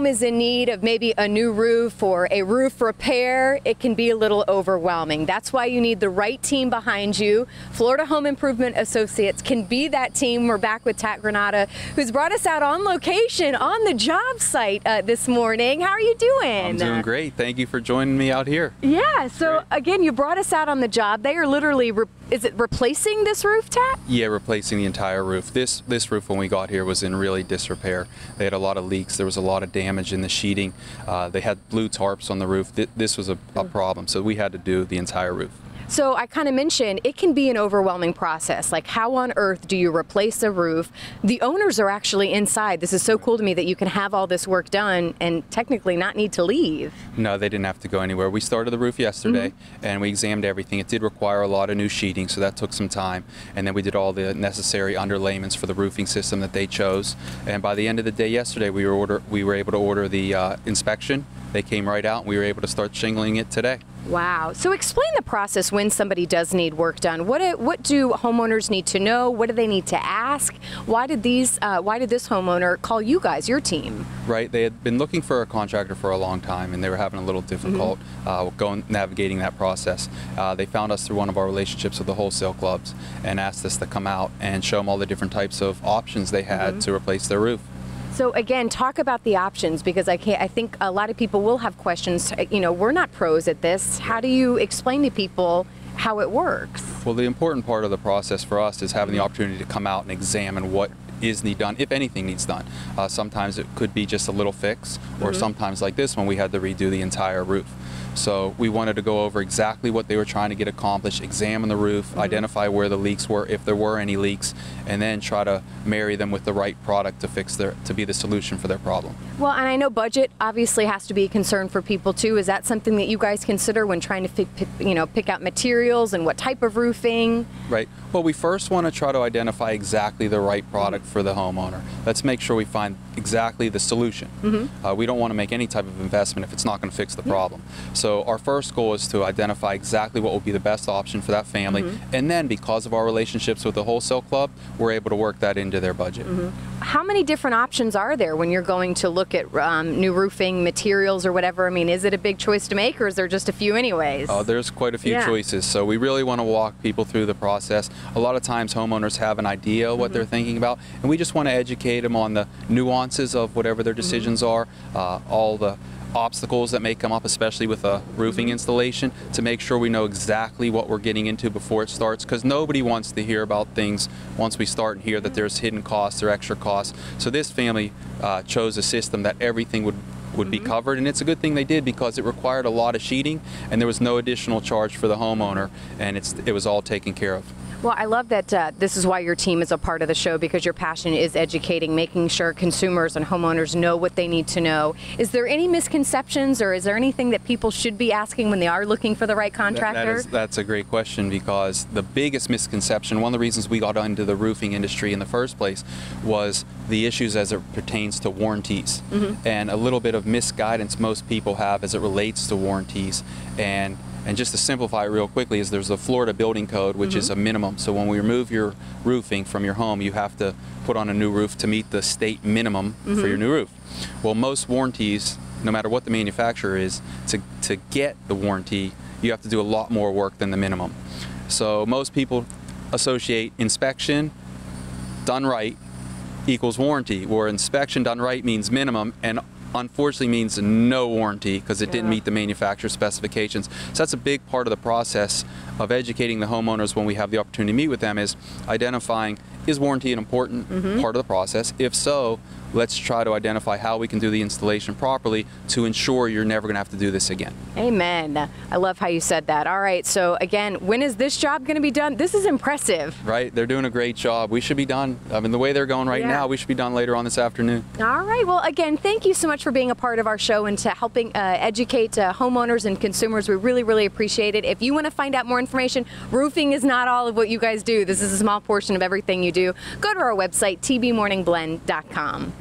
is in need of maybe a new roof or a roof repair, it can be a little overwhelming. That's why you need the right team behind you. Florida Home Improvement Associates can be that team. We're back with Tat Granata, who's brought us out on location on the job site this morning. How are you doing? I'm doing great. Thank you for joining me out here. Yeah, so again, you brought us out on the job. They are literally, is it replacing this roof, Tat? Yeah, replacing the entire roof. This roof when we got here was in really disrepair. They had a lot of leaks. There was a lot of damage in the sheeting. They had blue tarps on the roof. This was a problem, so we had to do the entire roof. So I kind of mentioned it can be an overwhelming process. Like, how on earth do you replace a roof? The owners are actually inside. This is so cool to me that you can have all this work done and technically not need to leave. No, they didn't have to go anywhere. We started the roof yesterday and we examined everything. It did require a lot of new sheeting, so that took some time. And then we did all the necessary underlayments for the roofing system that they chose. And by the end of the day yesterday, we were able to order the inspection. They came right out and we were able to start shingling it today. Wow. So explain the process when somebody does need work done. What do homeowners need to know? What do they need to ask? Why did this homeowner call you guys, your team? Right. They had been looking for a contractor for a long time and they were having a little difficult navigating that process. They found us through one of our relationships with the wholesale clubs and asked us to come out and show them all the different types of options they had to replace their roof. So again, talk about the options, because I think a lot of people will have questions. You know, we're not pros at this. How do you explain to people how it works? Well, the important part of the process for us is having the opportunity to come out and examine what is done, if anything needs done. Sometimes it could be just a little fix, or sometimes like this one, we had to redo the entire roof. So we wanted to go over exactly what they were trying to get accomplished, examine the roof, identify where the leaks were, if there were any leaks, and then try to marry them with the right product to be the solution for their problem. Well, and I know budget obviously has to be a concern for people too. Is that something that you guys consider when trying to pick out materials and what type of roofing? Right. Well, we first want to try to identify exactly the right product for the homeowner. Let's make sure we find exactly the solution. We don't want to make any type of investment if it's not going to fix the problem. So our first goal is to identify exactly what will be the best option for that family, and then because of our relationships with the wholesale club, we're able to work that into their budget. How many different options are there when you're going to look at new roofing materials or whatever? I mean, is it a big choice to make, or is there just a few anyways? Oh, there's quite a few choices, so we really want to walk people through the process. A lot of times homeowners have an idea what they're thinking about, and we just want to educate them on the nuances of whatever their decisions are, all the obstacles that may come up, especially with a roofing installation, to make sure we know exactly what we're getting into before it starts, because nobody wants to hear about things once we start and hear that there's hidden costs or extra costs. So this family chose a system that everything would be covered, and it's a good thing they did, because it required a lot of sheeting and there was no additional charge for the homeowner, and it was all taken care of. Well, I love that this is why your team is a part of the show, because your passion is educating, making sure consumers and homeowners know what they need to know. Is there any misconceptions, or is there anything that people should be asking when they are looking for the right contractor? That's a great question, because the biggest misconception, one of the reasons we got into the roofing industry in the first place, was the issues as it pertains to warranties, and a little bit of misguidance most people have as it relates to warranties. And just to simplify it real quickly, is there's the Florida Building Code, which is a minimum. So when we remove your roofing from your home, you have to put on a new roof to meet the state minimum for your new roof. Well, most warranties, no matter what the manufacturer is, to get the warranty, you have to do a lot more work than the minimum. So most people associate inspection done right equals warranty, where inspection done right means minimum, and unfortunately means no warranty because it didn't meet the manufacturer specifications. So that's a big part of the process of educating the homeowners when we have the opportunity to meet with them, is identifying, is warranty an important part of the process? If so, let's try to identify how we can do the installation properly to ensure you're never going to have to do this again. Amen. I love how you said that. All right, so again, when is this job going to be done? This is impressive. Right, they're doing a great job. We should be done. I mean, the way they're going right now, we should be done later on this afternoon. All right, well, again, thank you so much for being a part of our show and to helping educate homeowners and consumers. We really, really appreciate it. If you want to find out more information, roofing is not all of what you guys do. This is a small portion of everything you do. Go to our website, tbmorningblend.com.